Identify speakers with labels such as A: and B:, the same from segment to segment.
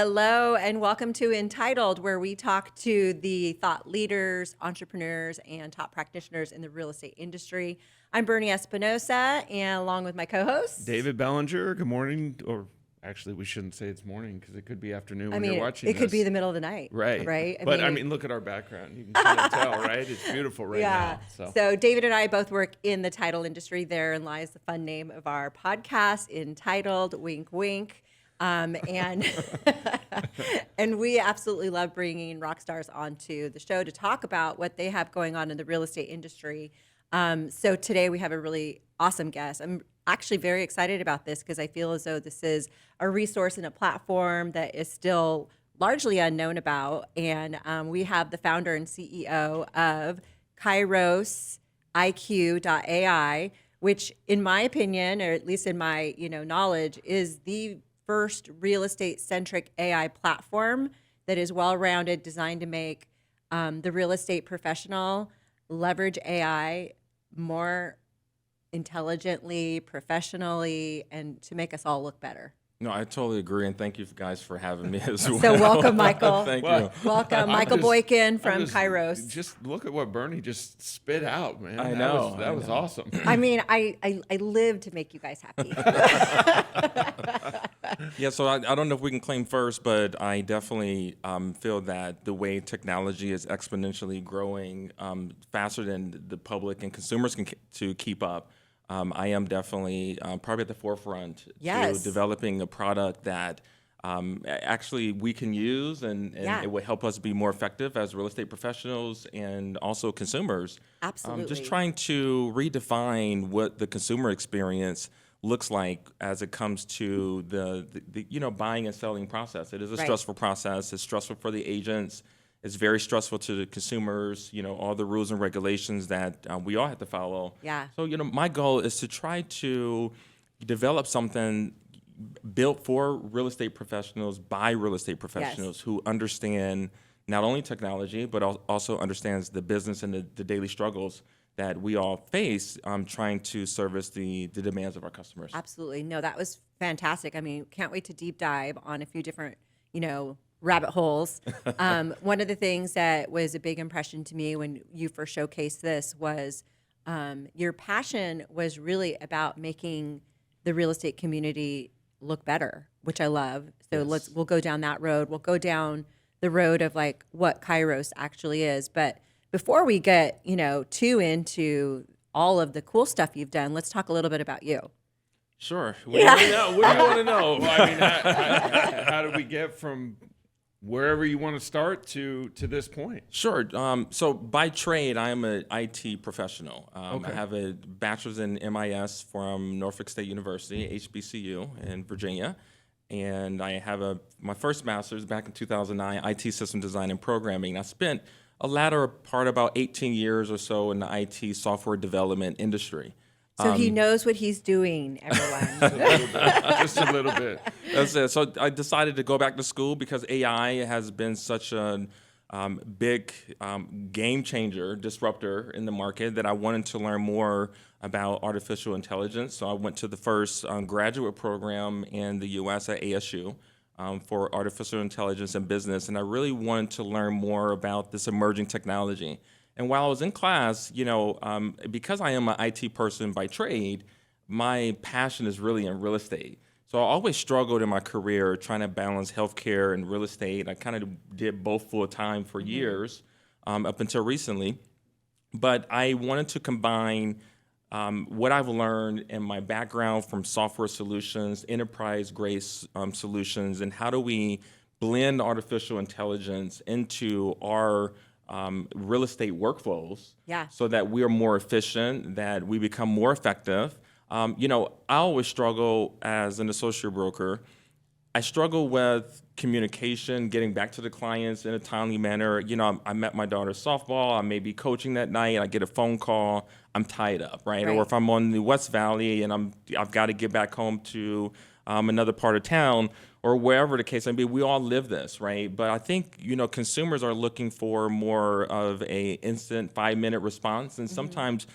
A: Hello, and welcome to Entitled, where we talk to the thought leaders, entrepreneurs, and top practitioners in the real estate industry. I'm Bernie Espinosa, and along with my co-host,
B: David Bellinger. Good morning. Or actually, we shouldn't say it's morning because it could be afternoon when you're watching
A: it
B: this.
A: Could be the middle of the night.
B: Right.
A: Right.
B: I mean, look at our background. You can kind of tell, right? It's beautiful right now.
A: So David and I both work in the title industry. Therein lies the fun name of our podcast, Entitled, wink, wink. And and we absolutely love bringing rock stars onto the show to talk about what they have going on in the real estate industry. So today we have a really awesome guest. I'm actually very excited about this because I feel as though this is a resource and a platform that is still largely unknown about. And we have the founder and CEO of KairosIQ AI, which in my opinion, or at least in my knowledge, is the first real estate centric AI platform that is well-rounded, designed to make the real estate professional leverage AI more intelligently, professionally, and to make us all look better.
C: No, I totally agree, and thank you guys for having me as well.
A: So welcome, Michael.
C: Thank you.
A: Welcome, Michael Boykin from Kairos.
B: Just look at what Bernie just spit out, man.
C: I know.
B: That was awesome.
A: I mean, I live to make you guys happy.
C: Yeah, so I don't know if we can claim first, but I definitely feel that the way technology is exponentially growing faster than the public and consumers can to keep up, I am definitely probably at the forefront to developing a product that actually we can use and it will help us be more effective as real estate professionals and also consumers.
A: Absolutely.
C: Just trying to redefine what the consumer experience looks like as it comes to the buying and selling process. It is a stressful process. It's stressful for the agents. It's very stressful to the consumers, all the rules and regulations that we all have to follow.
A: Yeah.
C: So, my goal is to try to develop something built for real estate professionals by real estate professionals who understand not only technology, but also understands the business and the daily struggles that we all face trying to service the demands of our customers.
A: Absolutely. No, that was fantastic. I mean, can't wait to deep dive on a few different, rabbit holes. One of the things that was a big impression to me when you first showcased this was your passion was really about making the real estate community look better, which I love. So we'll go down that road. We'll go down the road of like what Kairos actually is. But before we get, too into all of the cool stuff you've done, let's talk a little bit about you.
C: Sure.
B: What do you want to know? Well, I mean, how did we get from wherever you want to start to this point?
C: Sure. So by trade, I am an IT professional.
B: Okay.
C: I have a bachelor's in MIS from Norfolk State University, HBCU in Virginia. And I have my first master's back in 2009, IT system design and programming. I spent a latter part, about 18 years or so in the IT software development industry.
A: So he knows what he's doing, everyone.
B: Just a little bit.
C: That's it. So I decided to go back to school because AI has been such a big game changer, disruptor in the market that I wanted to learn more about artificial intelligence. So I went to the first graduate program in the U.S. at ASU for artificial intelligence and business, and I really wanted to learn more about this emerging technology. And while I was in class, because I am an IT person by trade, my passion is really in real estate. So I always struggled in my career trying to balance healthcare and real estate. I kind of did both full time for years up until recently. But I wanted to combine what I've learned in my background from software solutions, enterprise-grade solutions, and how do we blend artificial intelligence into our real estate workflows so that we are more efficient, that we become more effective. I always struggle as an associate broker. I struggle with communication, getting back to the clients in a timely manner. I met my daughter's softball. I may be coaching that night. I get a phone call. I'm tied up, right? Or if I'm on the West Valley and I've got to get back home to another part of town, or wherever the case may be, we all live this, right? But I think, consumers are looking for more of a instant 5-minute response. And sometimes,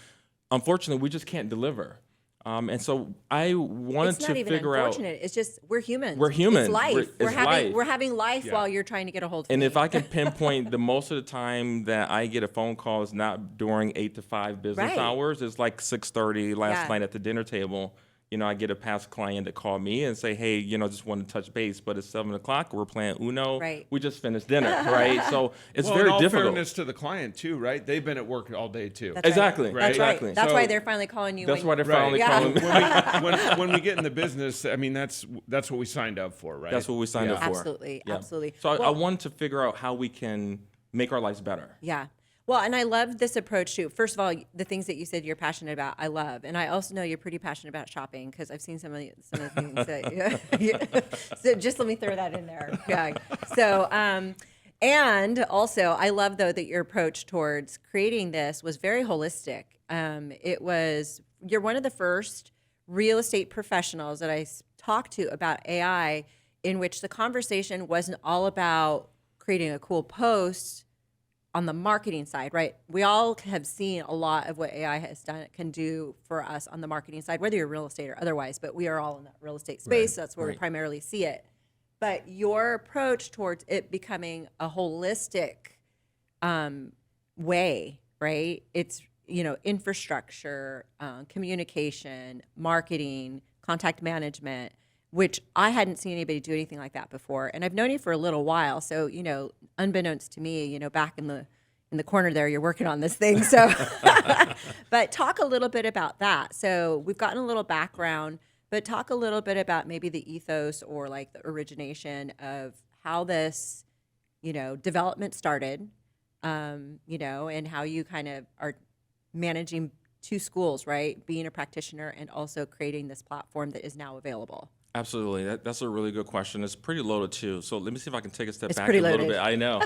C: unfortunately, we just can't deliver. And so I wanted
A: It's not
C: to
A: even
C: figure out.
A: unfortunate. It's just we're humans.
C: We're human.
A: It's life.
C: It's life.
A: We're having life while you're trying to get a hold of
C: And
A: me.
C: if I can pinpoint the most of the time that I get a phone call is not during 8 to 5 business
A: Right.
C: hours, it's like 6:30 last
A: Yeah.
C: night at the dinner table. I get a past client to call me and say, hey, just want to touch base, but it's 7 o'clock. We're playing Uno.
A: Right.
C: We just finished dinner, right? So it's
B: Well,
C: very
B: in all
C: difficult.
B: fairness to the client too, right? They've been at work all day too.
A: That's
C: Exactly.
A: Right. That's
C: Exactly.
A: right. That's
B: So-
A: why they're finally calling you.
C: That's
A: when-
C: why they're
B: Right.
C: finally
A: Yeah.
C: calling me.
B: when we get in the business, I mean that's what we signed up for, right?
C: That's what we signed up for.
A: Absolutely.
C: Yeah.
A: Absolutely.
C: So I
A: Well-
C: wanted to figure out how we can make our lives better.
A: Yeah. Well, and I love this approach too. First of all, the things that you said you're passionate about, I love, and I also know you're pretty passionate about shopping because I've seen some of the things that. So just let me throw that in there. Yeah. So, and also I love though that your approach towards creating this was very holistic. You're one of the first real estate professionals that I talked to about AI, in which the conversation wasn't all about creating a cool post on the marketing side, right? We all have seen a lot of what AI can do for us on the marketing side, whether you're real estate or otherwise, but we are all in that real estate space. That's where we primarily see it. But your approach towards it becoming a holistic way, right? It's, infrastructure, communication, marketing, contact management, which I hadn't seen anybody do anything like that before. And I've known you for a little while. So, unbeknownst to me, back in the corner there, you're working on this thing. So, but talk a little bit about that. So we've gotten a little background, but talk a little bit about maybe the ethos or like the origination of how this, development started, and how you kind of are managing two schools, right? Being a practitioner and also creating this platform that is now available.
C: Absolutely. That's a really good question. It's pretty loaded too. So let me see if I can take a step
A: It's
C: back a
A: pretty
C: little
A: loaded.
C: bit. I know.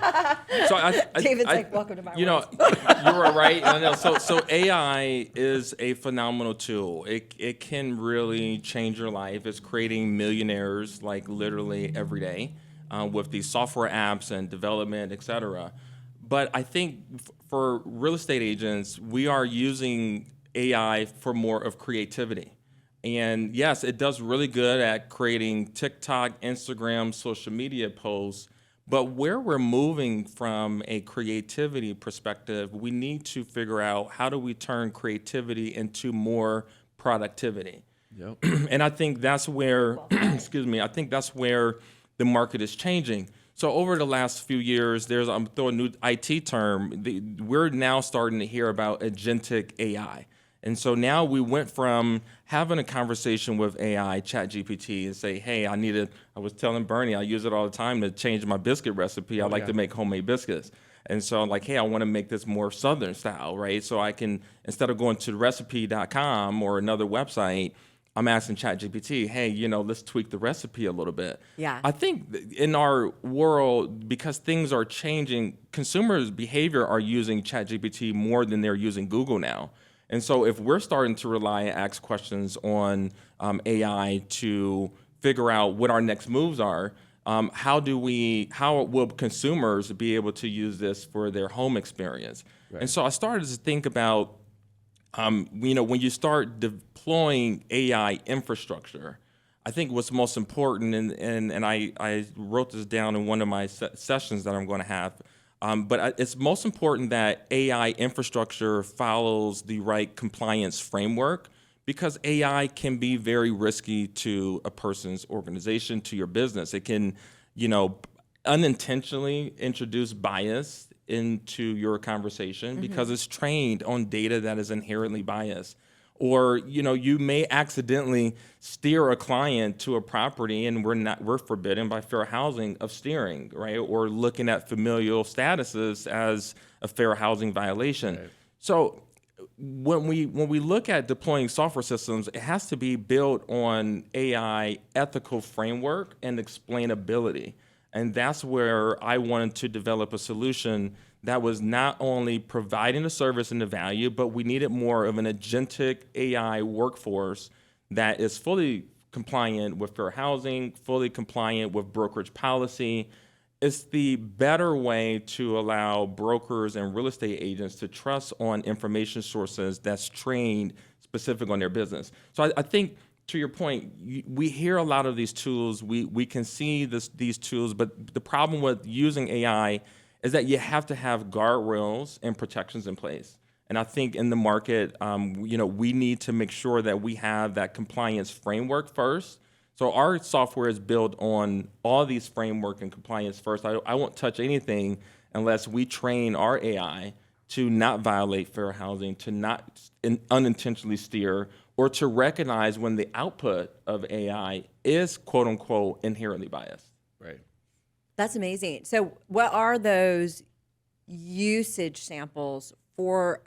C: So
A: David's like, welcome to my world.
C: You are right. I know. So AI is a phenomenal tool. It can really change your life. It's creating millionaires like literally every day with these software apps and development, et cetera. But I think for real estate agents, we are using AI for more of creativity. And yes, it does really good at creating TikTok, Instagram, social media posts. But where we're moving from a creativity perspective, we need to figure out how do we turn creativity into more productivity.
B: Yep.
C: And I think that's where, I think that's where the market is changing. So over the last few years, I'm throwing a new IT term. We're now starting to hear about agentic AI. And so now we went from having a conversation with AI, ChatGPT, and say, hey, I was telling Bernie, I use it all the time to change my biscuit recipe. I like to make homemade biscuits. And so I'm like, hey, I want to make this more Southern style, right? So I can, instead of going to recipe.com or another website, I'm asking ChatGPT, hey, let's tweak the recipe a little bit.
A: Yeah.
C: I think in our world, because things are changing, consumers' behavior are using ChatGPT more than they're using Google now. And so if we're starting to rely and ask questions on AI to figure out what our next moves are, how will consumers be able to use this for their home experience? Right. And so I started to think about, when you start deploying AI infrastructure, I think what's most important, and I wrote this down in one of my sessions that I'm going to have, but it's most important that AI infrastructure follows the right compliance framework, because AI can be very risky to a person's organization, to your business. It can, unintentionally introduce bias into your conversation because it's trained on data that is inherently biased. Or, you may accidentally steer a client to a property, and we're forbidden by fair housing of steering, right? Or looking at familial statuses as a fair housing violation. Right. So when we look at deploying software systems, it has to be built on AI ethical framework and explainability. And that's where I wanted to develop a solution that was not only providing the service and the value, but we needed more of an agentic AI workforce that is fully compliant with fair housing, fully compliant with brokerage policy, it's the better way to allow brokers and real estate agents to trust on information sources that's trained specific on their business. So I think, to your point, we hear a lot of these tools. We can see these tools, but the problem with using AI is that you have to have guardrails and protections in place. And I think in the market, we need to make sure that we have that compliance framework first. So our software is built on all these framework and compliance first. I won't touch anything unless we train our AI to not violate fair housing, to not unintentionally steer, or to recognize when the output of AI is quote unquote inherently biased.
B: Right.
A: That's amazing. So what are those usage samples for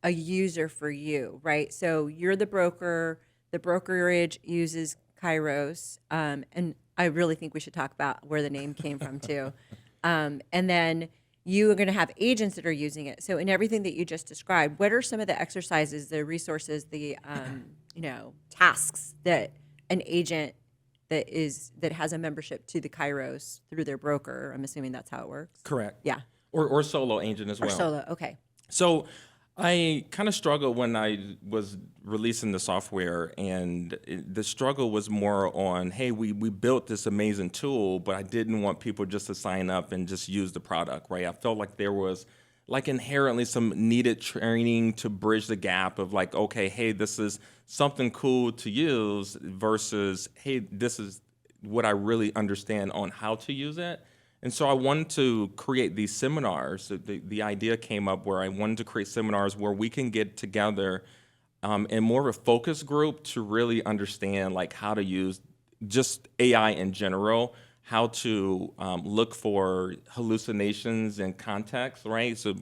A: a user for you, right? So you're the broker, the brokerage uses Kairos, and I really think we should talk about where the name came from too. And then you are going to have agents that are using it. So in everything that you just described, what are some of the exercises, the resources, the tasks that an agent that has a membership to the Kairos through their broker? I'm assuming that's how it works.
C: Correct.
A: Yeah.
C: Or solo agent as well.
A: Or solo. Okay.
C: So I kind of struggled when I was releasing the software, and the struggle was more on, hey, we built this amazing tool, but I didn't want people just to sign up and just use the product, right? I felt like there was like inherently some needed training to bridge the gap of like, okay, hey, this is something cool to use versus, hey, this is what I really understand on how to use it. And so I wanted to create these seminars. The idea came up where I wanted to create seminars where we can get together in more of a focus group to really understand like how to use just AI in general, how to look for hallucinations and context, right? So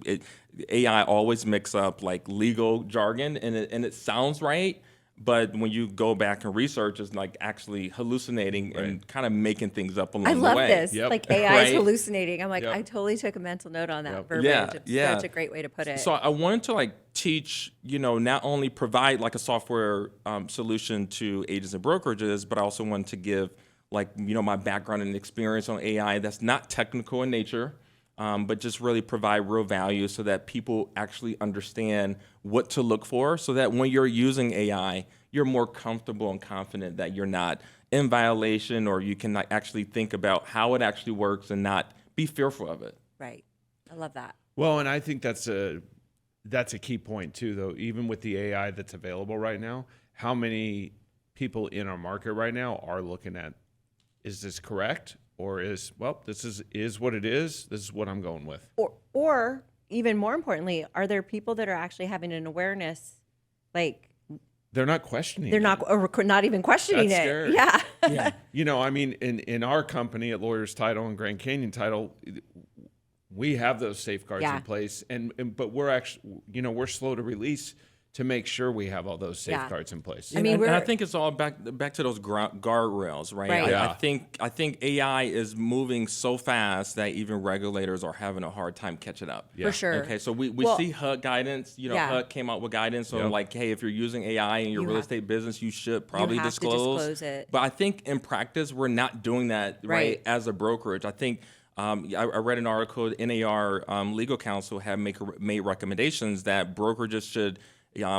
C: AI always mix up like legal jargon and it sounds right, but when you go back and research, it's like actually hallucinating and kind of making things up along the way.
A: I love this.
B: Yep.
A: Like AI is hallucinating. I'm like,
B: Yep.
A: I totally took a mental note on that
B: Yep.
A: verbiage.
C: Yeah,
A: It's such a great way to put it.
C: So I wanted to like teach, not only provide like a software solution to agents and brokerages, but I also wanted to give like, my background and experience on AI that's not technical in nature, but just really provide real value so that people actually understand what to look for so that when you're using AI, you're more comfortable and confident that you're not in violation, or you can like actually think about how it actually works and not be fearful of it.
A: Right. I love that.
B: Well, and I think that's a key point too, though. Even with the AI that's available right now, how many people in our market right now are looking at, is this correct? Or this is what it is. This is what I'm going with.
A: Or even more importantly, are there people that are actually having an awareness, like
B: They're not questioning.
A: they're not, or not even questioning
B: That's
A: it?
B: scary.
A: Yeah.
C: Yeah.
B: I mean, in our company at Lawyers Title and Grand Canyon Title, we have those safeguards
A: Yeah.
B: in place, but we're actually, we're slow to release to make sure we have all those
A: Yeah.
B: safeguards in place.
A: I mean,
C: and I
A: we're-
C: think it's all back to those guardrails, right?
A: Right.
B: Yeah.
C: I think AI is moving so fast that even regulators are having a hard time catching up.
B: Yeah.
A: For sure.
C: Okay, so we
A: Well,
C: see HUD guidance.
A: Yeah.
C: HUD came out with guidance on
B: Yep.
C: like, hey, if you're using AI in your
A: You
C: real
A: have-
C: estate business, you should probably
A: have to disclose it.
C: But I think in practice, we're not doing that
A: Right.
C: as a brokerage. I think I read an article. NAR legal counsel have made recommendations that brokerages should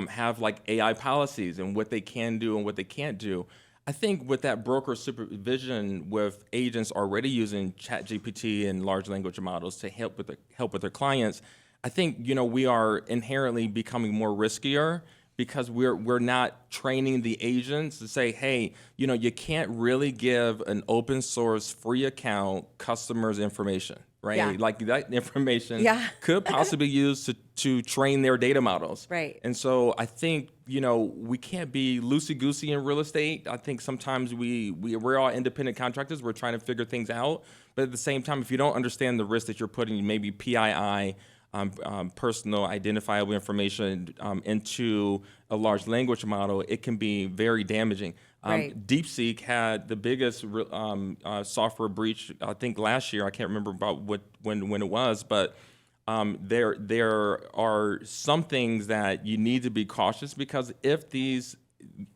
C: have like AI policies and what they can do and what they can't do. I think with that broker supervision, with agents already using ChatGPT and large language models to help with their clients, I think we are inherently becoming more riskier because we're not training the agents to say, hey, you can't really give an open source free account customers information, right?
A: Yeah.
C: Like that information
A: Yeah.
C: could possibly be used to train their data models.
A: Right.
C: And so I think, we can't be loosey-goosey in real estate. I think sometimes we're all independent contractors. We're trying to figure things out. But at the same time, if you don't understand the risk that you're putting maybe PII, personal identifiable information into a large language model, it can be very damaging.
A: Right.
C: DeepSeek had the biggest software breach, I think last year. I can't remember about when it was, but there are some things that you need to be cautious because if these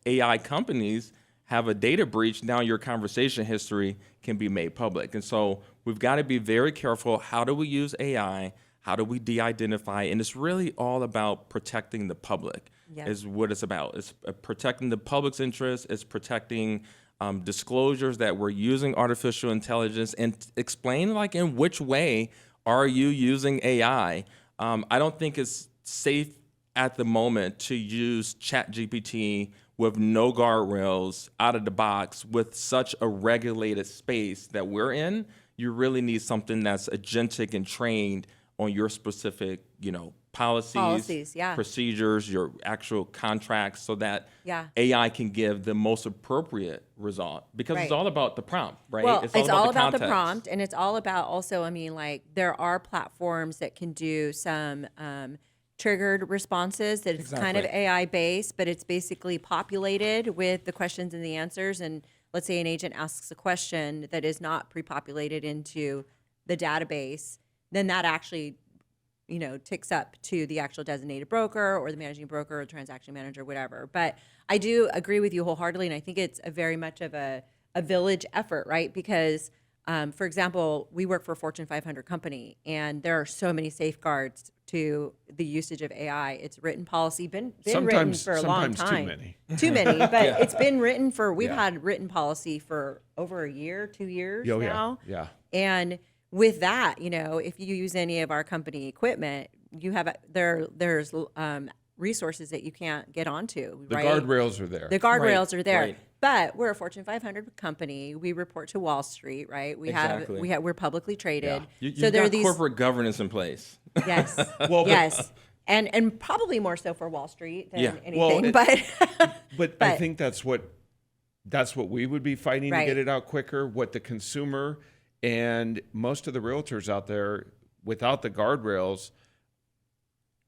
C: AI companies have a data breach, now your conversation history can be made public. And so we've got to be very careful. How do we use AI? How do we de-identify? And it's really all about protecting the public.
A: Yeah.
C: Is what it's about. It's protecting the public's interest. It's protecting disclosures that we're using artificial intelligence, and explain like in which way are you using AI. I don't think it's safe at the moment to use ChatGPT with no guardrails out of the box with such a regulated space that we're in. You really need something that's agentic and trained on your specific, policies,
A: yeah.
C: procedures, your actual contracts, so that
A: Yeah.
C: AI can give the most appropriate result. Because
A: Right.
C: it's all about the prompt, right?
A: Well, it's all about the
C: context.
A: prompt, and it's all about also, there are platforms that can do some triggered responses that it's kind of
C: Exactly.
A: AI based, but it's basically populated with the questions and the answers. And let's say an agent asks a question that is not pre-populated into the database, then that actually ticks up to the actual designated broker or the managing broker or transaction manager, whatever. But I do agree with you wholeheartedly, and I think it's a very much of a village effort, right? Because, for example, we work for a Fortune 500 company, and there are so many safeguards to the usage of AI. It's written policy, been written for a long
B: sometimes
A: time.
B: too many.
A: Too many, but it's been written for, we've
B: Yeah.
A: had written policy for over a year, 2 years
B: Oh,
A: now.
B: yeah.
A: And with that, if you use any of our company equipment, you have there's resources that you can't get onto.
B: The
A: right?
B: guardrails are there.
A: The guardrails are there.
C: right.
A: But we're a Fortune 500 company. We report to Wall Street, right?
C: Exactly.
A: We're publicly traded.
C: You've
A: so there are
C: got
A: these
C: corporate governance in place.
A: yes,
B: Well, but-
A: yes, and probably more so for Wall Street than
C: Yeah.
A: anything.
B: Well,
A: but
B: But I think that's what we would be fighting to
A: Right.
B: get it out quicker. What the consumer and most of the realtors out there, without the guardrails,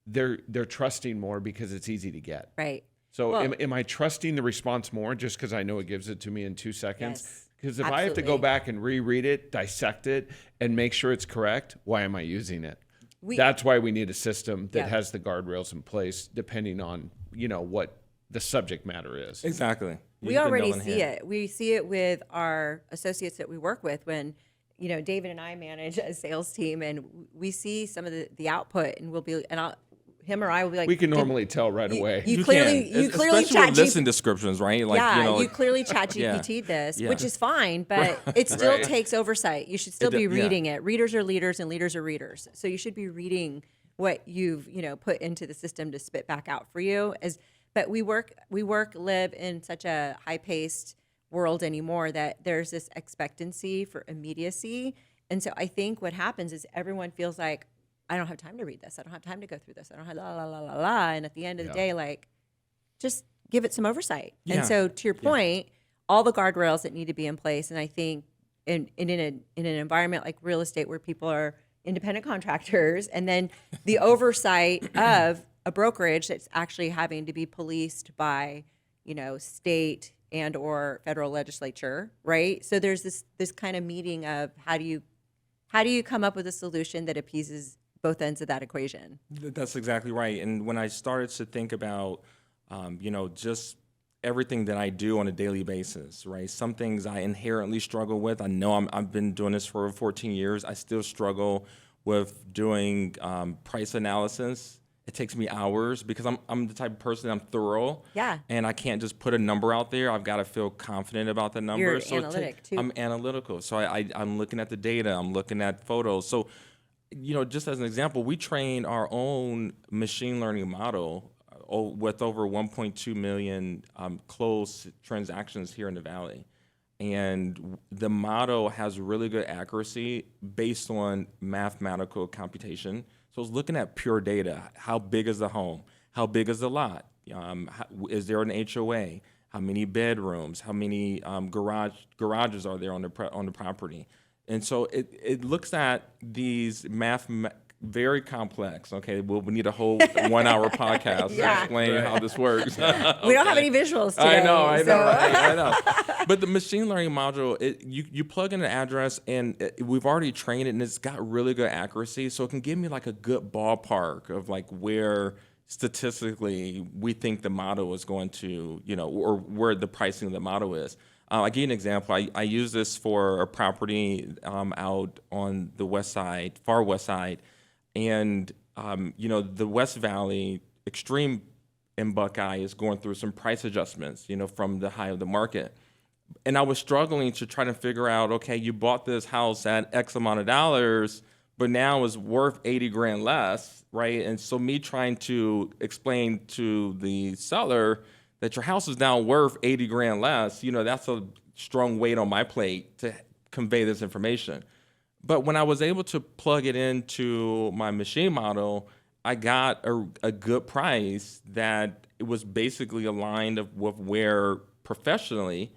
B: they're trusting more because it's easy to get.
A: right.
B: So
A: Well-
B: am I trusting the response more just because I know it gives it to me in 2 seconds?
A: Yes,
B: Because if I have to go
A: absolutely.
B: back and reread it, dissect it, and make sure it's correct, why am I using it?
A: We-
B: That's why we need a system that
A: Yeah.
B: has the guardrails in place, depending on what the subject matter is.
C: Exactly.
A: We already see it. We see it with our associates that we work with when, David and I manage a sales team, and we see some of the output, and him or I will be like,
B: We can
A: "Did-
B: normally tell right away.
A: you clearly
C: especially
A: chat
C: with listen descriptions, right? Like,
A: you clearly chat
C: Yeah.
A: GPT'd this,
C: Yeah.
A: which is fine, but it still
B: Right.
A: takes oversight. You should still be
C: yeah.
A: reading it. Readers are leaders and leaders are readers. So you should be reading what you've, put into the system to spit back out for you. But we live in such a high-paced world anymore that there's this expectancy for immediacy. And so I think what happens is everyone feels like, I don't have time to read this. I don't have time to go through this. I don't have la la la la la. And at the end of the day, like, just give it some oversight.
C: Yeah.
A: And so to your point, all the guardrails that need to be in place. And I think in an environment like real estate where people are independent contractors, and then the oversight of a brokerage that's actually having to be policed by, state and or federal legislature, right? So there's this kind of meeting of how do you come up with a solution that appeases both ends of that equation?
C: That's exactly right. And when I started to think about, just everything that I do on a daily basis, right? Some things I inherently struggle with. I know I've been doing this for 14 years. I still struggle with doing price analysis. It takes me hours because I'm the type of person, I'm thorough.
A: Yeah.
C: And I can't just put a number out there. I've got to feel confident about the number.
A: You're
C: So
A: analytic, too.
C: I'm analytical. So I'm looking at the data. I'm looking at photos. So, just as an example, we train our own machine learning model with over 1.2 million closed transactions here in the Valley. And the model has really good accuracy based on mathematical computation. So it's looking at pure data. How big is the home? How big is the lot? Is there an HOA? How many bedrooms? How many garages are there on the property? And so it looks at these very complex. Okay, we need a whole 1 hour podcast to explain how this works.
A: We don't have any visuals today.
C: I know,
A: so-
C: right? I know. But the machine learning module, you plug in an address, and we've already trained it, and it's got really good accuracy. So it can give me like a good ballpark of like where statistically we think the model is going to, or where the pricing of the model is. I'll give you an example. I use this for a property out on the west side, far west side, and the West Valley extreme in Buckeye is going through some price adjustments, from the high of the market. And I was struggling to try to figure out, okay, you bought this house at X amount of dollars, but now it's worth 80 grand less, right? And so me trying to explain to the seller that your house is now worth 80 grand less, that's a strong weight on my plate to convey this information. But when I was able to plug it into my machine model, I got a good price that it was basically aligned with where professionally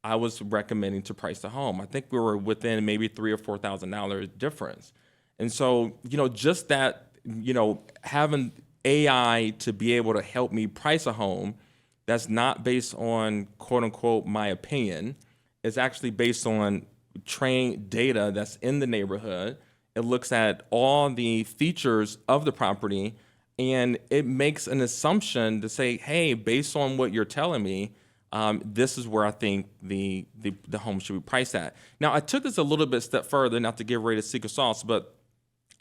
C: I was recommending to price the home. I think we were within maybe $3,000 or $4,000 difference. And so, just that, having AI to be able to help me price a home that's not based on quote unquote my opinion, it's actually based on trained data that's in the neighborhood. It looks at all the features of the property and it makes an assumption to say, hey, based on what you're telling me, this is where I think the home should be priced at. Now, I took this a little bit step further, not to give away the secret sauce, but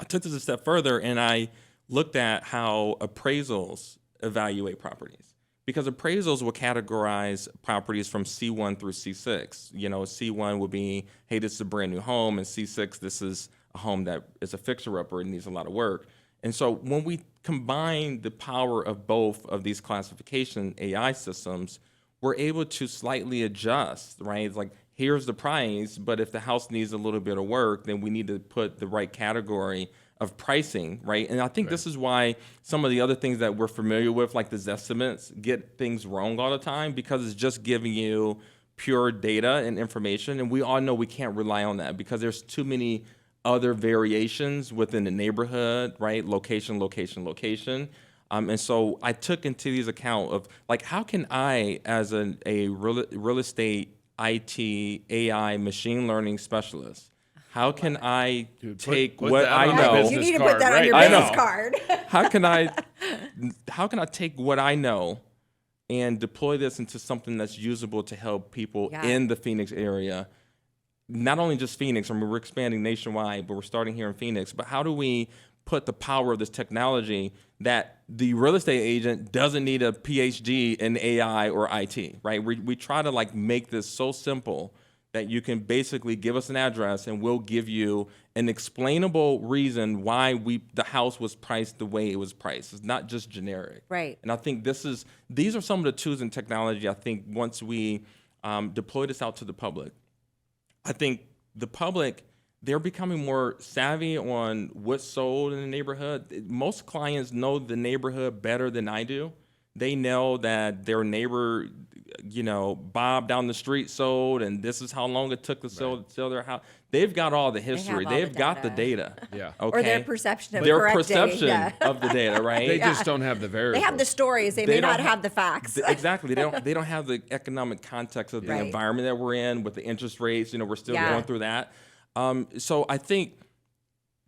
C: I took this a step further and I looked at how appraisals evaluate properties. Because appraisals will categorize properties from C1 through C6. C1 would be, hey, this is a brand new home, and C6, this is a home that is a fixer-upper and needs a lot of work. And so when we combine the power of both of these classification AI systems, we're able to slightly adjust, right? It's like, here's the price, but if the house needs a little bit of work, then we need to put the right category of pricing, right? And I think this is why some of the other things that we're familiar with, like the Zestimates, get things wrong all the time, because it's just giving you pure data and information. And we all know we can't rely on that because there's too many other variations within the neighborhood, right? Location, location, location. And so I took into these account of like, how can I, as a real estate IT AI machine learning specialist, how can I take what I know?
A: You need to put that on your business card.
C: How can I take what I know and deploy this into something that's usable to help people in the Phoenix area? Not only just Phoenix, I mean, we're expanding nationwide, but we're starting here in Phoenix. But how do we put the power of this technology that the real estate agent doesn't need a PhD in AI or IT, right? We try to like make this so simple that you can basically give us an address and we'll give you an explainable reason why the house was priced the way it was priced. It's not just generic.
A: Right.
C: And I think these are some of the tools and technology I think once we deploy this out to the public, I think the public, they're becoming more savvy on what's sold in the neighborhood. Most clients know the neighborhood better than I do. They know that their neighbor, Bob down the street sold, and this is how long it took to sell their house. They've got all the history. They've got the data.
B: Yeah.
C: Okay?
A: Or their perception of
C: their
A: correct
C: perception
A: data.
C: of the data, right?
B: They just don't have the variables.
A: They have the stories. They may not have the facts.
C: Exactly. They don't have the economic context of the environment that we're in with the interest rates. We're still going through that. So I think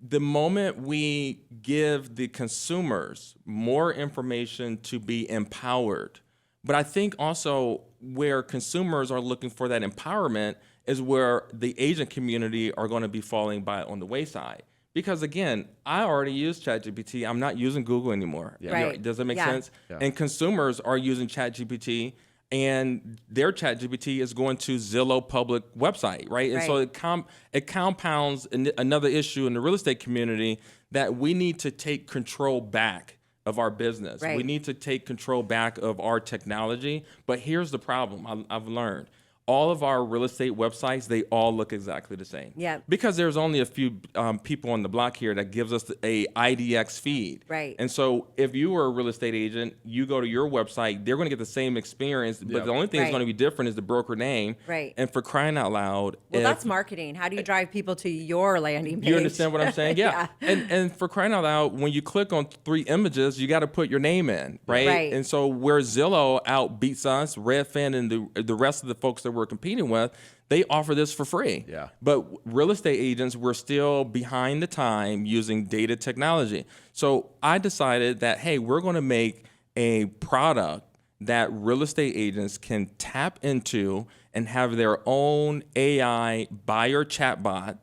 C: the moment we give the consumers more information to be empowered, but I think also where consumers are looking for that empowerment is where the agent community are going to be falling by on the wayside. Because again, I already use ChatGPT. I'm not using Google anymore.
A: Yeah. Right.
C: Does that make sense?
B: Yeah.
C: And consumers are using ChatGPT, and their ChatGPT is going to Zillow public website, right? And so it compounds another issue in the real estate community that we need to take control back of our business.
A: Right.
C: We need to take control back of our technology. But here's the problem I've learned. All of our real estate websites, they all look exactly the same.
A: Yeah.
C: Because there's only a few people on the block here that gives us a IDX feed.
A: Right.
C: And so if you were a real estate agent, you go to your website, they're going to get the same experience, but the only thing that's going to be different is the broker name.
A: Right.
C: And for crying out loud.
A: Well, that's marketing. How do you drive people to your landing page?
C: You understand what I'm saying? Yeah. And for crying out loud, when you click on 3 images, you got to put your name in, right?
A: Right.
C: And so where Zillow outbeats us, Redfin, and the rest of the folks that we're competing with, they offer this for free.
B: Yeah.
C: But real estate agents were still behind the time using data technology. So I decided that, hey, we're going to make a product that real estate agents can tap into and have their own AI buyer chatbot.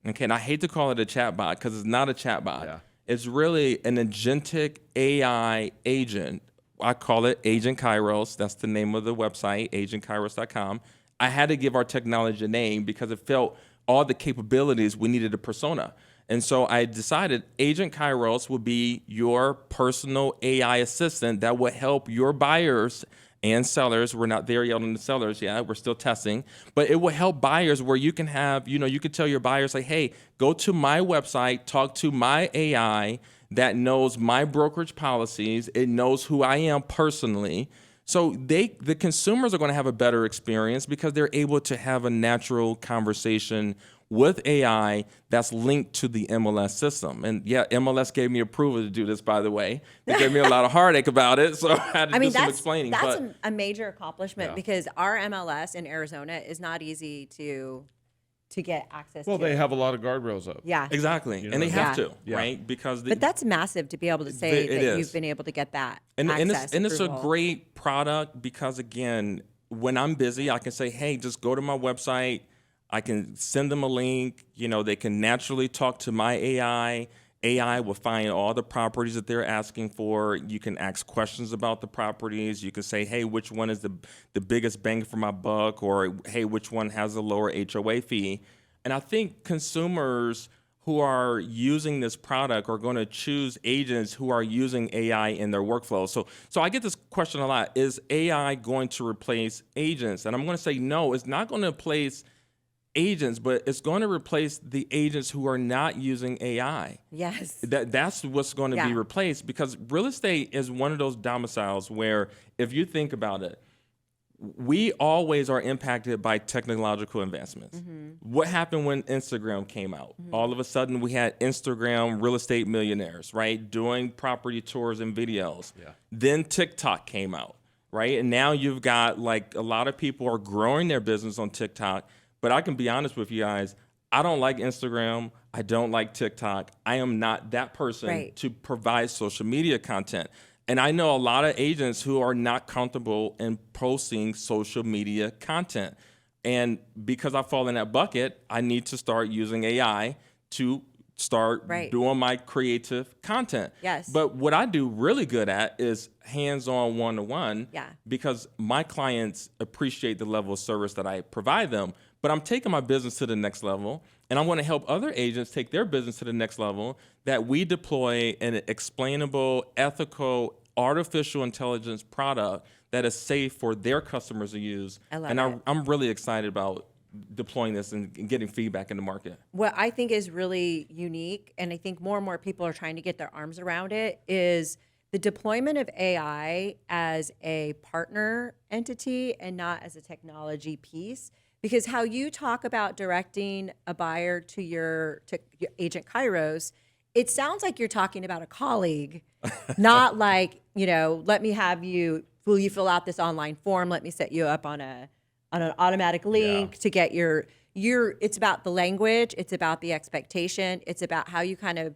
C: Okay, and I hate to call it a chatbot because it's not a chatbot.
B: Yeah.
C: It's really an agentic AI agent. I call it Agent Kairos. That's the name of the website, agentkairos.com. I had to give our technology a name because it felt all the capabilities we needed a persona. And so I decided Agent Kairos would be your personal AI assistant that would help your buyers and sellers. We're not there yet on the sellers yet. We're still testing. But it will help buyers where you can have, you could tell your buyers, like, hey, go to my website, talk to my AI that knows my brokerage policies. It knows who I am personally. So the consumers are going to have a better experience because they're able to have a natural conversation with AI that's linked to the MLS system. And yeah, MLS gave me approval to do this, by the way. They gave me a lot of heartache about it, so I had to do some explaining.
A: That's a major accomplishment because our MLS in Arizona is not easy to get access to.
B: Well, they have a lot of guardrails up.
A: Yeah.
C: Exactly. And they have to,
B: Yeah.
C: right? Because
A: But that's massive to be able to say that you've been able to get that access.
C: And it's a
A: approval.
C: great product because, again, when I'm busy, I can say, hey, just go to my website. I can send them a link. They can naturally talk to my AI. AI will find all the properties that they're asking for. You can ask questions about the properties. You can say, hey, which one is the biggest bang for my buck? Or, hey, which one has a lower HOA fee? And I think consumers who are using this product are going to choose agents who are using AI in their workflow. So I get this question a lot. Is AI going to replace agents? And I'm going to say, no, it's not going to replace agents, but it's going to replace the agents who are not using AI.
A: Yes.
C: That's what's going to be replaced, because real estate is one of those domiciles where, if you think about it, we always are impacted by technological advancements. What happened when Instagram came out? All of a sudden, we had Instagram real estate millionaires, right, doing property tours and videos.
B: Yeah.
C: Then TikTok came out, right? And now you've got, like, a lot of people are growing their business on TikTok. But I can be honest with you guys, I don't like Instagram. I don't like TikTok. I am not that person to provide social media content. And I know a lot of agents who are not comfortable in posting social media content. And because I fall in that bucket, I need to start using AI to start doing my creative content.
A: Yes.
C: But what I do really good at is hands-on one-to-one, because my clients appreciate the level of service that I provide them. But I'm taking my business to the next level, and I want to help other agents take their business to the next level, that we deploy an explainable, ethical, artificial intelligence product that is safe for their customers to use. I'm really excited about deploying this and getting feedback in the market.
A: What I think is really unique, and I think more and more people are trying to get their arms around it, is the deployment of AI as a partner entity and not as a technology piece. Because how you talk about directing a buyer to your Agent Kairos, it sounds like you're talking about a colleague, not like, let me have you, will you fill out this online form? Let me set you up on an automatic link to get it's about the language. It's about the expectation. It's about how you kind of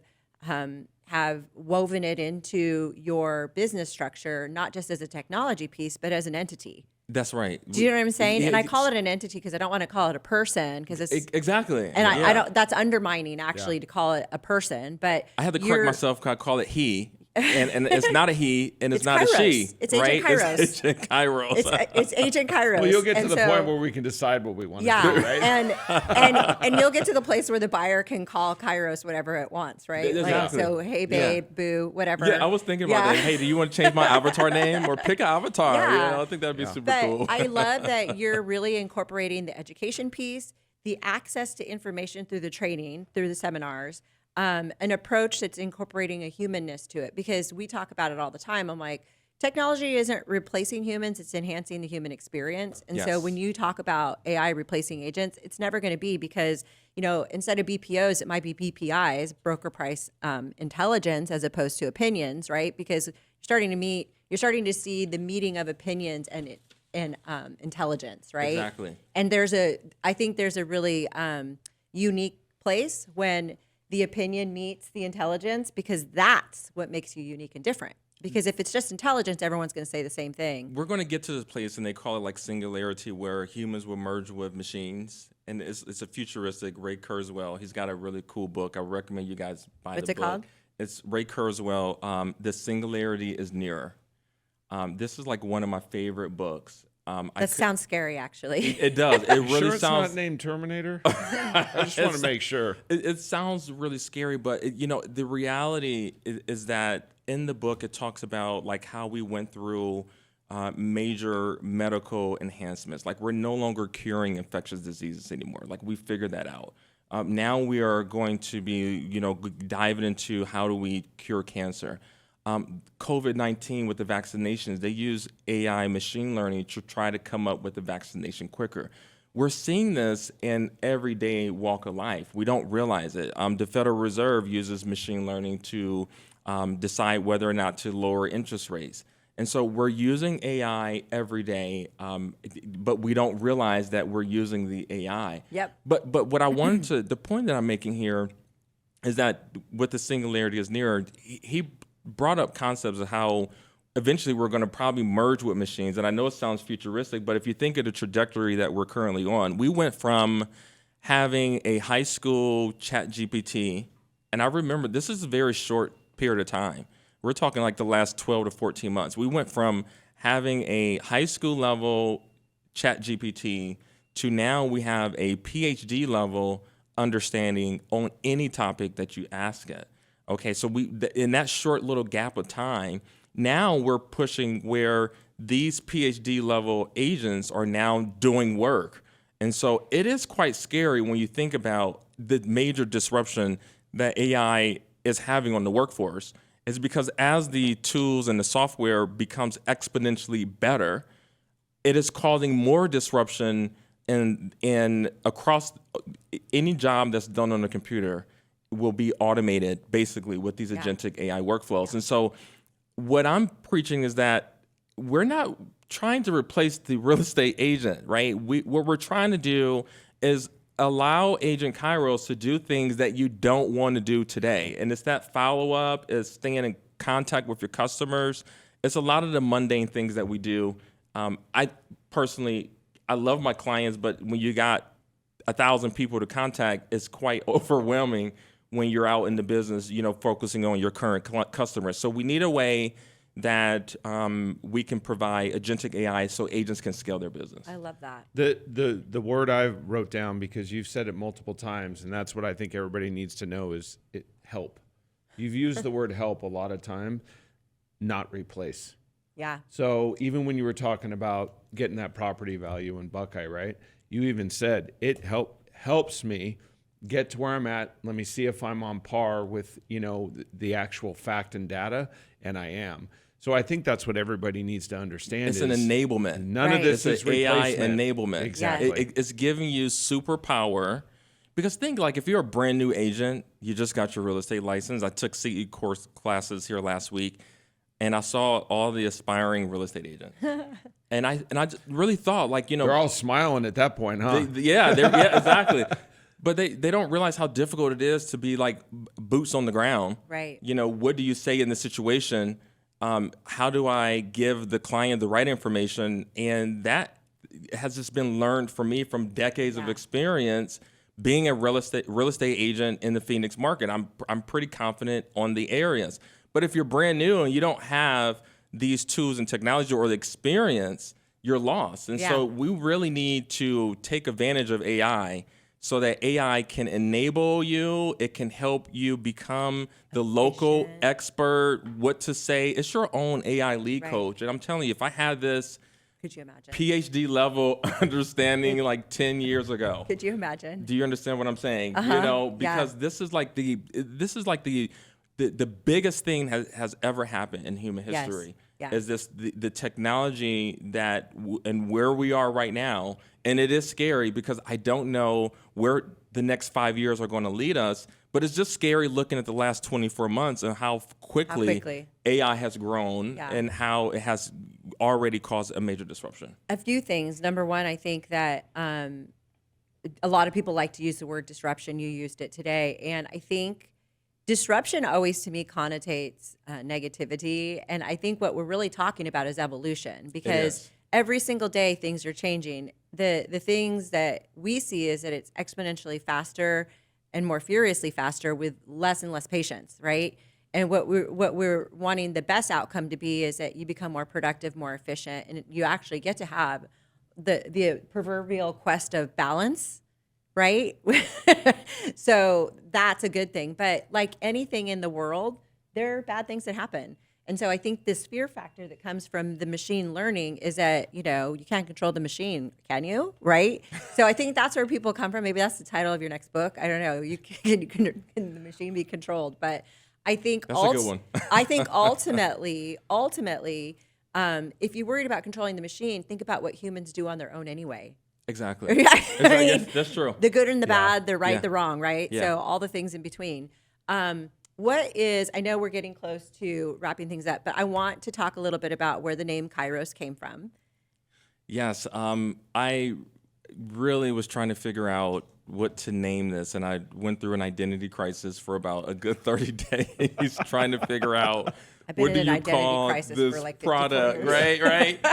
A: have woven it into your business structure, not just as a technology piece, but as an entity.
C: That's right.
A: Do you know what I'm saying? And I call it an entity because I don't want to call it a person, because it's
C: exactly.
A: And I don't. That's undermining actually to call it a person. But
C: I had to correct myself. I call it he, and it's not a he, and it's not
A: Kairos.
C: a she.
A: It's Agent Kairos.
C: It's Agent Kairos.
A: It's Agent Kairos.
B: Well, you'll get to the point where we can decide what we want to do, right?
A: and you'll get to the place where the buyer can call Kairos whatever it wants, right?
C: Exactly.
A: Like, so hey babe, boo, whatever.
C: Yeah, I was thinking about that. Hey, do you want to change my avatar name or pick an avatar? I think that'd be super cool.
A: I love that you're really incorporating the education piece, the access to information through the training, through the seminars, an approach that's incorporating a humanness to it, because we talk about it all the time. I'm like, technology isn't replacing humans, it's enhancing the human experience. And so when you talk about AI replacing agents, it's never going to be, because, instead of BPOs, it might be BPIs, broker price intelligence, as opposed to opinions, right? Because you're starting to see the meeting of opinions and in intelligence, right?
C: Exactly.
A: And I think there's a really unique place when the opinion meets the intelligence, because that's what makes you unique and different. Because if it's just intelligence, everyone's going to say the same thing.
C: We're going to get to this place, and they call it like singularity, where humans will merge with machines. And it's a futuristic. Ray Kurzweil, he's got a really cool book. I recommend you guys buy
A: What's
C: the
A: it
C: book.
A: called?
C: It's Ray Kurzweil. The singularity is nearer. This is like one of my favorite books.
A: That sounds scary, actually.
C: It does. It really
B: Sure, it's
C: sounds.
B: not named Terminator. I just want to make sure.
C: It sounds really scary, but the reality is that in the book it talks about like how we went through major medical enhancements. Like we're no longer curing infectious diseases anymore. Like we figured that out. Now we are going to be, diving into how do we cure cancer. COVID-19 with the vaccinations, they use AI machine learning to try to come up with the vaccination quicker. We're seeing this in everyday walk of life. We don't realize it. The Federal Reserve uses machine learning to decide whether or not to lower interest rates. And so we're using AI every day, but we don't realize that we're using the AI.
A: Yep.
C: But what I wanted to, the point that I'm making here is that with the singularity is nearer, he brought up concepts of how eventually we're going to probably merge with machines. And I know it sounds futuristic, but if you think of the trajectory that we're currently on, we went from having a high school chat GPT, and I remember this is a very short period of time. We're talking like the last 12 to 14 months. We went from having a high school level chat GPT to now we have a PhD level understanding on any topic that you ask it. Okay, so in that short little gap of time, now we're pushing where these PhD level agents are now doing work. And so it is quite scary when you think about the major disruption that AI is having on the workforce. Is because as the tools and the software becomes exponentially better, it is causing more disruption in across any job that's done on a computer will be automated basically with these agentic AI workflows. And so what I'm preaching is that we're not trying to replace the real estate agent, right? What we're trying to do is allow Agent Kairos to do things that you don't want to do today. And it's that follow-up, it's staying in contact with your customers. It's a lot of the mundane things that we do. I personally love my clients, but when you got 1,000 people to contact, it's quite overwhelming when you're out in the business, focusing on your current customers. So we need a way that we can provide agentic AI so agents can scale their business.
A: I love that.
B: The word I wrote down, because you've said it multiple times, and that's what I think everybody needs to know, is help. You've used the word help a lot of time, not replace.
A: Yeah.
B: So even when you were talking about getting that property value in Buckeye, right? You even said it helps me get to where I'm at. Let me see if I'm on par with, the actual fact and data, and I am. So I think that's what everybody needs to understand.
C: It's an enablement.
B: None of this is
C: an AI
B: replacement.
C: enablement.
B: Exactly.
C: It's giving you superpower. Because think like if you're a brand new agent, you just got your real estate license. I took CE course classes here last week, and I saw all the aspiring real estate agents. and I just really thought
B: they're all smiling at that point, huh?
C: Yeah, exactly. But they don't realize how difficult it is to be like boots on the ground.
A: Right.
C: What do you say in this situation? How do I give the client the right information? And that has just been learned for me from decades of experience being a real estate agent in the Phoenix market. I'm pretty confident on the areas. But if you're brand new and you don't have these tools and technology or the experience, you're lost. And so we really need to take advantage of AI so that AI can enable you. It can help you become the local expert, what to say. It's your own AI lead coach. And I'm telling you, if I had this
A: Could you imagine?
C: PhD level understanding like 10 years ago.
A: Could you imagine?
C: Do you understand what I'm saying? Because this is like the biggest thing has ever happened in human history.
A: Yes.
C: Is this the technology that and where we are right now. And it is scary because I don't know where the next 5 years are going to lead us, but it's just scary looking at the last 24 months and how quickly AI has grown and how it has already caused a major disruption?
A: A few things. Number one, I think that a lot of people like to use the word disruption. You used it today. And I think disruption always to me connotates negativity. And I think what we're really talking about is evolution, because every single day things are changing. The things that we see is that it's exponentially faster and more furiously faster with less and less patience, right? And what we're wanting the best outcome to be is that you become more productive, more efficient, and you actually get to have the proverbial quest of balance, right? So that's a good thing. But like anything in the world, there are bad things that happen. And so I think this fear factor that comes from the machine learning is that, you can't control the machine, can you? Right? So I think that's where people come from. Maybe that's the title of your next book. I don't know. Can the machine be controlled? But I think
C: that's a good one.
A: I think ultimately, if you're worried about controlling the machine, think about what humans do on their own anyway.
C: Exactly. That's true.
A: The good and the bad, the right,
C: Yeah.
A: the wrong, right?
C: Yeah.
A: So all the things in between. I know we're getting close to wrapping things up, but I want to talk a little bit about where the name Kairos came from.
C: Yes, I really was trying to figure out what to name this, and I went through an identity crisis for about a good 30 days trying to figure out
A: I've been
C: what
A: in
C: do
A: an
C: you
A: identity
C: call
A: crisis
C: this
A: for like 54
C: product,
A: years.
C: right?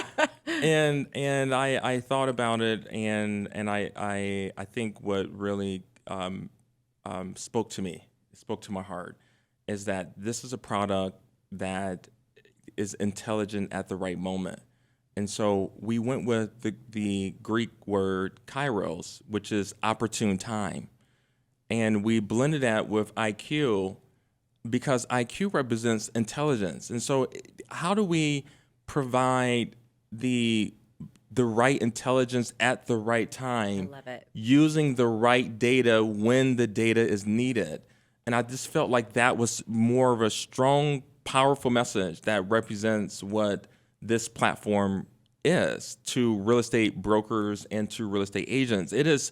C: And I thought about it, and I think what really spoke to me, spoke to my heart, is that this is a product that is intelligent at the right moment. And so we went with the Greek word kairos, which is opportune time. And we blended that with IQ because IQ represents intelligence. And so how do we provide the right intelligence at the right time,
A: I love it.
C: using the right data when the data is needed? And I just felt like that was more of a strong, powerful message that represents what this platform is to real estate brokers and to real estate agents. It is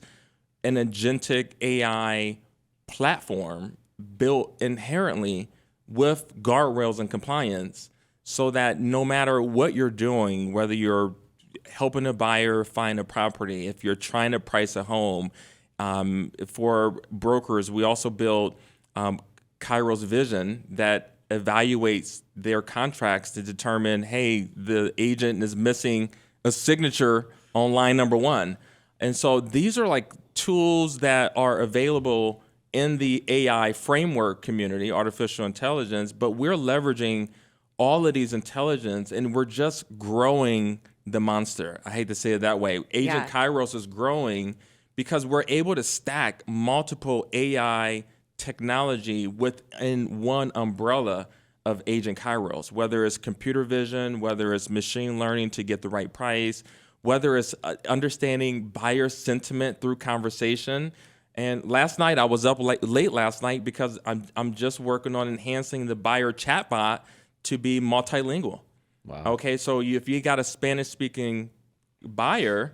C: an agentic AI platform built inherently with guardrails and compliance so that no matter what you're doing, whether you're helping a buyer find a property, if you're trying to price a home, for brokers, we also built Kairos Vision that evaluates their contracts to determine, hey, the agent is missing a signature on line number 1. And so these are like tools that are available in the AI framework community, artificial intelligence, but we're leveraging all of these intelligence and we're just growing the monster. I hate to say it that way. Agent Kairos is growing because we're able to stack multiple AI technology within one umbrella of Agent Kairos, whether it's computer vision, whether it's machine learning to get the right price, whether it's understanding buyer sentiment through conversation. And last night, I was up late last night because I'm just working on enhancing the buyer chatbot to be multilingual.
B: Wow.
C: Okay, so if you got a Spanish-speaking buyer,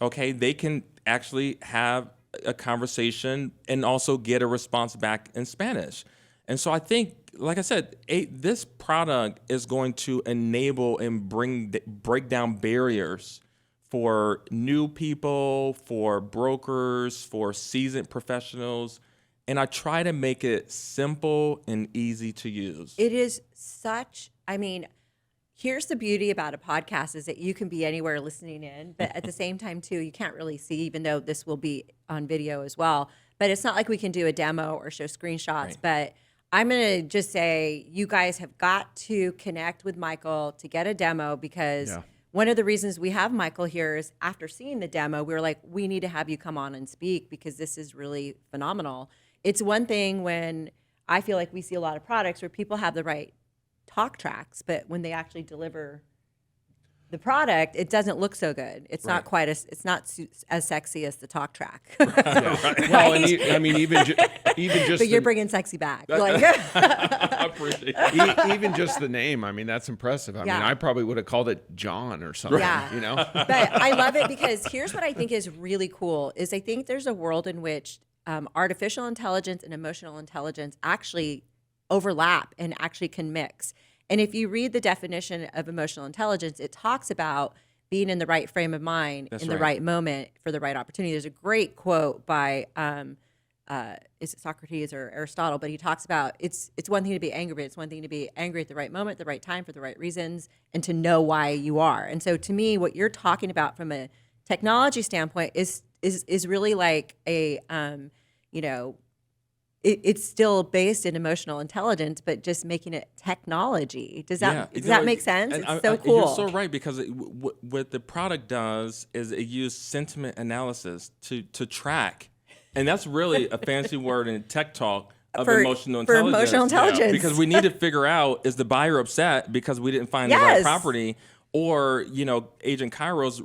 C: okay, they can actually have a conversation and also get a response back in Spanish. And so I think, like I said, this product is going to enable and break down barriers for new people, for brokers, for seasoned professionals. And I try to make it simple and easy to use.
A: It is here's the beauty about a podcast is that you can be anywhere listening in, but at the same time too, you can't really see, even though this will be on video as well, but it's not like we can do a demo or show screenshots. Right. But I'm going to just say you guys have got to connect with Michael to get a demo because one of the reasons we have Michael here is after seeing the demo, we were like, we need to have you come on and speak because this is really phenomenal. It's one thing when I feel like we see a lot of products where people have the right talk tracks, but when they actually deliver the product, it doesn't look so good. It's not quite as as sexy as the talk track.
B: Right. Well, and even just.
A: But you're bringing sexy back. Like,
C: I appreciate it.
B: Even just the name. I mean, that's impressive. I mean, I probably would have called it John or something.
A: Yeah.
B: You know.
A: But I love it because here's what I think is really cool: is I think there's a world in which artificial intelligence and emotional intelligence actually overlap and actually can mix. And if you read the definition of emotional intelligence, it talks about being in the right frame of mind in the right moment for the right opportunity. There's a great quote by is it Socrates or Aristotle, but he talks about it's one thing to be angry, but it's one thing to be angry at the right moment, the right time, for the right reasons, and to know why you are. And so to me, what you're talking about from a technology standpoint is really like a it's still based in emotional intelligence, but just making it technology. Does that make sense? It's so cool.
C: You're so right, because what the product does is it uses sentiment analysis to track, and that's really a fancy word in tech talk of emotional intelligence.
A: For emotional intelligence.
C: Because we need to figure out, is the buyer upset because we didn't find the right property? Or, Agent Kairos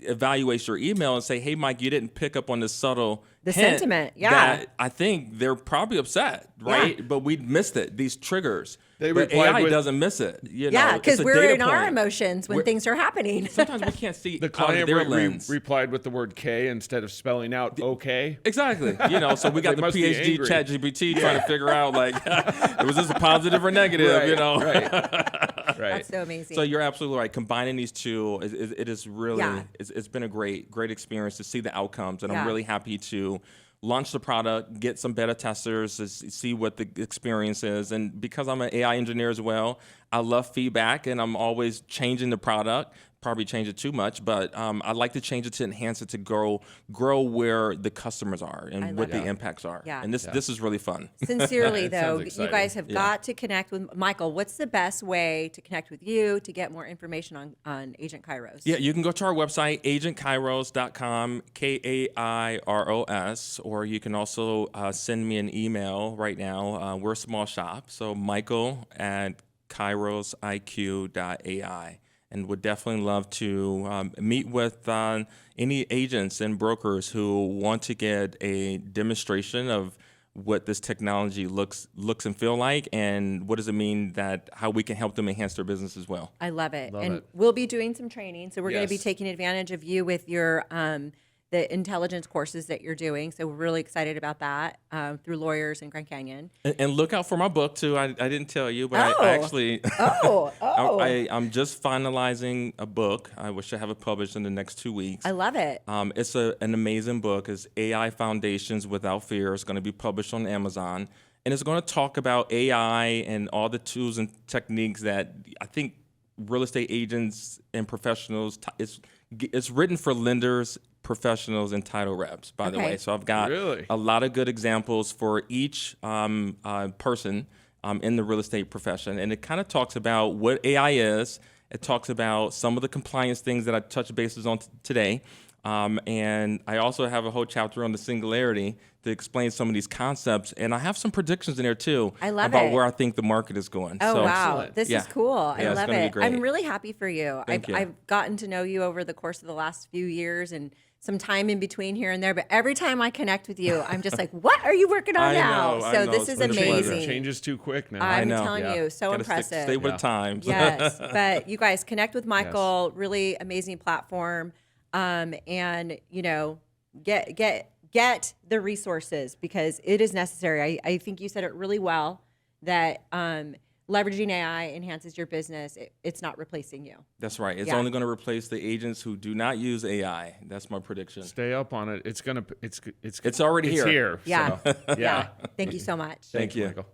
C: evaluates your email and say, hey, Mike, you didn't pick up on the subtle
A: sentiment. Yeah.
C: That I think they're probably upset, right? Yeah. But we missed it, these triggers. But AI doesn't miss it.
A: Because we're in our emotions when things are happening.
C: Sometimes we can't see
B: the client
C: their lens.
B: replied with the word K instead of spelling out okay.
C: Exactly. So we got the PhD ChatGPT trying to figure out, was this a positive or negative?
B: Right.
A: That's so amazing.
C: So you're absolutely right. Combining these two, it is really, it's been a great experience to see the outcomes. And I'm really happy to launch the product, get some beta testers to see what the experience is. And because I'm an AI engineer as well, I love feedback, and I'm always changing the product. Probably change it too much, but I like to change it to enhance it to grow where the customers are and what the impacts are.
A: Yeah.
C: And this is really fun.
A: Sincerely, though, you guys have got to connect with Michael. What's the best way to connect with you to get more information on Agent Kairos?
C: Yeah, you can go to our website, agentkairos.com, Kairos, or you can also send me an email right now. We're a small shop, so Michael at KairosIQ.ai. And would definitely love to meet with any agents and brokers who want to get a demonstration of what this technology looks and feel like, and what does it mean how we can help them enhance their business as well.
A: I love it. We'll be doing some training, so we're going to be taking advantage of you with your the intelligence courses that you're doing. So we're really excited about that through lawyers in Grand Canyon.
C: And look out for my book too. I didn't tell you, but I actually I'm just finalizing a book. I wish I have it published in the next 2 weeks.
A: I love it.
C: It's an amazing book. It's AI Foundations Without Fear. It's going to be published on Amazon, and it's going to talk about AI and all the tools and techniques that I think real estate agents and professionals. It's written for lenders, professionals, and title reps, by the way. So I've got a lot of good examples for each person in the real estate profession. And it kind of talks about what AI is. It talks about some of the compliance things that I touched bases on today. And I also have a whole chapter on the singularity to explain some of these concepts. And I have some predictions in there too about where I think the market is going.
A: Oh, wow. This is cool. I love it.
C: Great.
A: I'm really happy for you.
C: Thank you.
A: I've gotten to know you over the course of the last few years and some time in between here and there. But every time I connect with you, I'm just like, what are you working on now?
C: I
A: So
C: know.
A: this is
B: It
A: amazing.
B: changes too quick now.
A: I'm telling you, so
C: Gotta
A: impressive.
C: Stay with times.
A: Yes, but you guys connect with Michael. Really amazing platform, and get the resources because it is necessary. I think you said it really well that leveraging AI enhances your business. It's not replacing you.
C: That's right. It's only going to replace the agents who do not use AI. That's my prediction.
B: Stay up on it. It's
C: already here.
B: It's here.
A: Yeah.
B: So,
A: Thank you so much.
C: Thank you.
B: Michael.